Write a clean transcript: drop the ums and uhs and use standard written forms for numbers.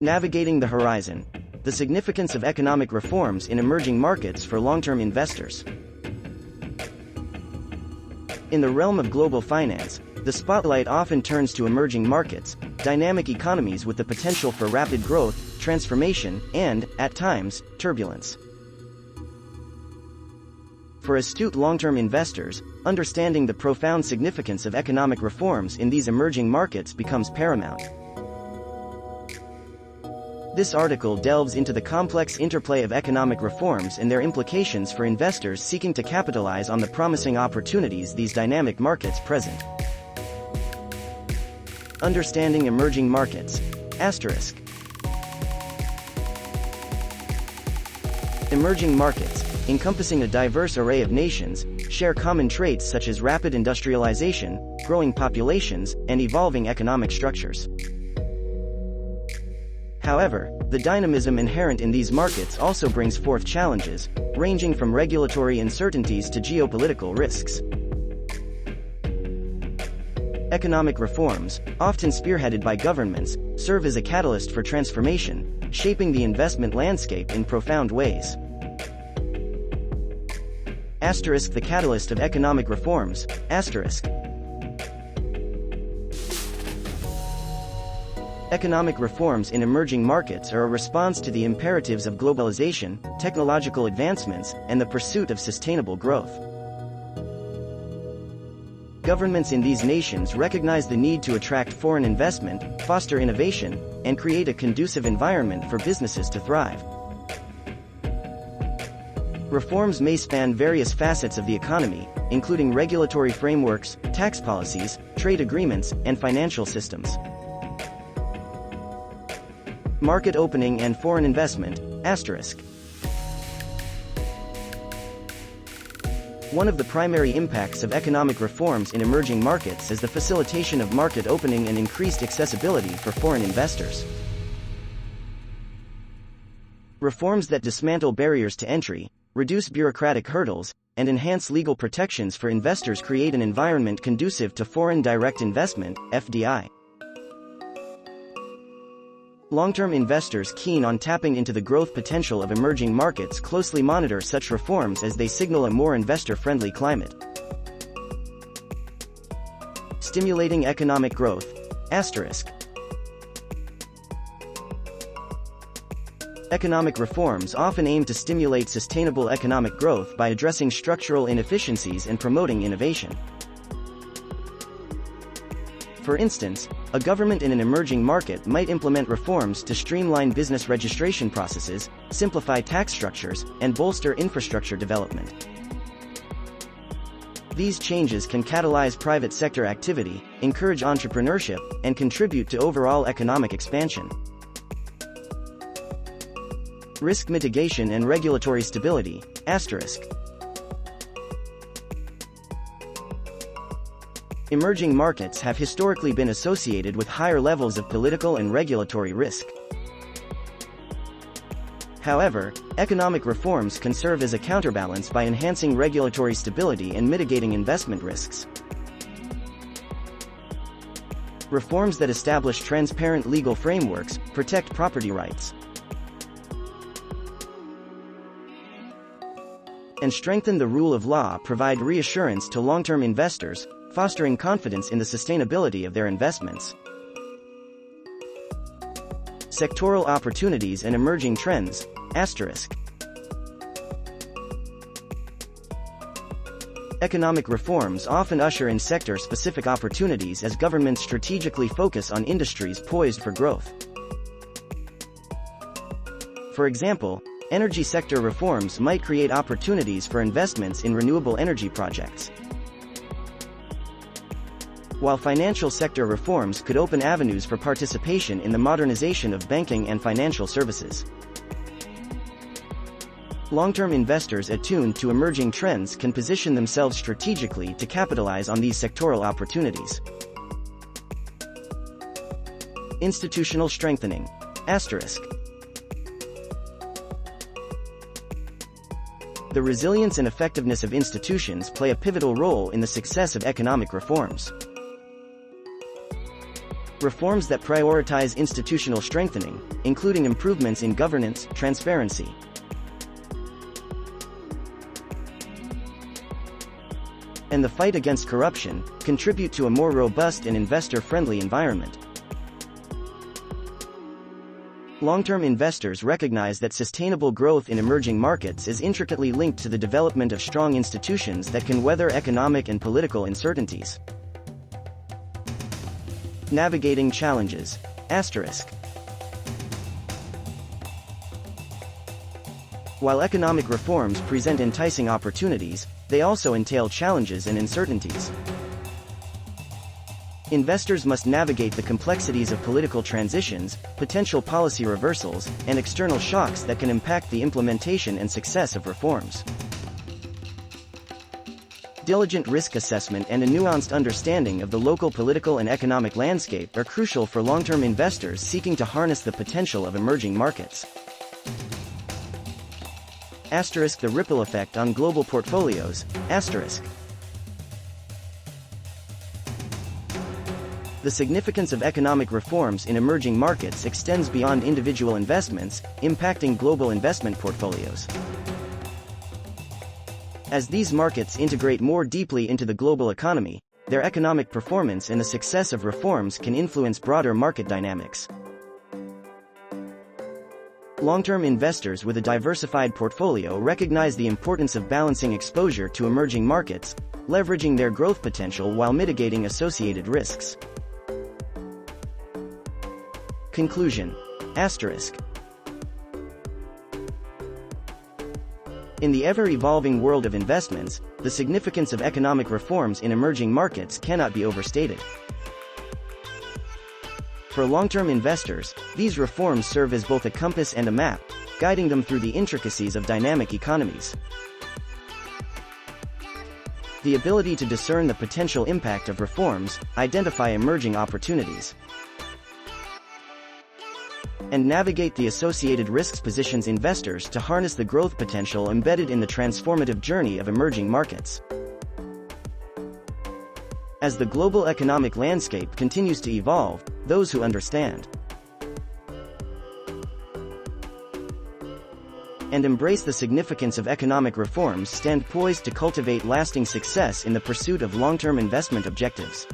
Navigating the horizon. The significance of economic reforms in emerging markets for long-term investors. In the realm of global finance, the spotlight often turns to emerging markets, dynamic economies with the potential for rapid growth, transformation, and, at times, turbulence. For astute long-term investors, understanding the profound significance of economic reforms in these emerging markets becomes paramount. This article delves into the complex interplay of economic reforms and their implications for investors seeking to capitalize on the promising opportunities these dynamic markets present. Understanding emerging markets. Asterisk. Emerging markets, encompassing a diverse array of nations, share common traits such as rapid industrialization, growing populations, and evolving economic structures. However, the dynamism inherent in these markets also brings forth challenges, ranging from regulatory uncertainties to geopolitical risks. Economic reforms, often spearheaded by governments, serve as a catalyst for transformation, shaping the investment landscape in profound ways. Asterisk. The catalyst of economic reforms. Asterisk. Economic reforms in emerging markets are a response to the imperatives of globalization, technological advancements, and the pursuit of sustainable growth. Governments in these nations recognize the need to attract foreign investment, foster innovation, and create a conducive environment for businesses to thrive. Reforms may span various facets of the economy, including regulatory frameworks, tax policies, trade agreements, and financial systems. Market opening and foreign investment. Asterisk. One of the primary impacts of economic reforms in emerging markets is the facilitation of market opening and increased accessibility for foreign investors. Reforms that dismantle barriers to entry, reduce bureaucratic hurdles, and enhance legal protections for investors create an environment conducive to foreign direct investment, FDI. Long-term investors keen on tapping into the growth potential of emerging markets closely monitor such reforms as they signal a more investor-friendly climate. Stimulating economic growth. Asterisk. Economic reforms often aim to stimulate sustainable economic growth by addressing structural inefficiencies and promoting innovation. For instance, a government in an emerging market might implement reforms to streamline business registration processes, simplify tax structures, and bolster infrastructure development. These changes can catalyze private sector activity, encourage entrepreneurship, and contribute to overall economic expansion. Risk mitigation and regulatory stability. Asterisk. Emerging markets have historically been associated with higher levels of political and regulatory risk. However, economic reforms can serve as a counterbalance by enhancing regulatory stability and mitigating investment risks. Reforms that establish transparent legal frameworks, protect property rights, and strengthen the rule of law provide reassurance to long-term investors, fostering confidence in the sustainability of their investments. Sectoral opportunities and emerging trends. Asterisk. Economic reforms often usher in sector-specific opportunities as governments strategically focus on industries poised for growth. For example, energy sector reforms might create opportunities for investments in renewable energy projects, while financial sector reforms could open avenues for participation in the modernization of banking and financial services. Long-term investors attuned to emerging trends can position themselves strategically to capitalize on these sectoral opportunities. Institutional strengthening. Asterisk. The resilience and effectiveness of institutions play a pivotal role in the success of economic reforms. Reforms that prioritize institutional strengthening, including improvements in governance, transparency, and the fight against corruption, contribute to a more robust and investor-friendly environment. Long-term investors recognize that sustainable growth in emerging markets is intricately linked to the development of strong institutions that can weather economic and political uncertainties. Navigating challenges. Asterisk. While economic reforms present enticing opportunities, they also entail challenges and uncertainties. Investors must navigate the complexities of political transitions, potential policy reversals, and external shocks that can impact the implementation and success of reforms. Diligent risk assessment and a nuanced understanding of the local political and economic landscape are crucial for long-term investors seeking to harness the potential of emerging markets. Asterisk. The ripple effect on global portfolios. Asterisk. The significance of economic reforms in emerging markets extends beyond individual investments, impacting global investment portfolios. As these markets integrate more deeply into the global economy, their economic performance and the success of reforms can influence broader market dynamics. Long-term investors with a diversified portfolio recognize the importance of balancing exposure to emerging markets, leveraging their growth potential while mitigating associated risks. Conclusion. Asterisk. In the ever-evolving world of investments, the significance of economic reforms in emerging markets cannot be overstated. For long-term investors, these reforms serve as both a compass and a map, guiding them through the intricacies of dynamic economies. The ability to discern the potential impact of reforms, identify emerging opportunities, and navigate the associated risks positions investors to harness the growth potential embedded in the transformative journey of emerging markets. As the global economic landscape continues to evolve, those who understand and embrace the significance of economic reforms stand poised to cultivate lasting success in the pursuit of long-term investment objectives.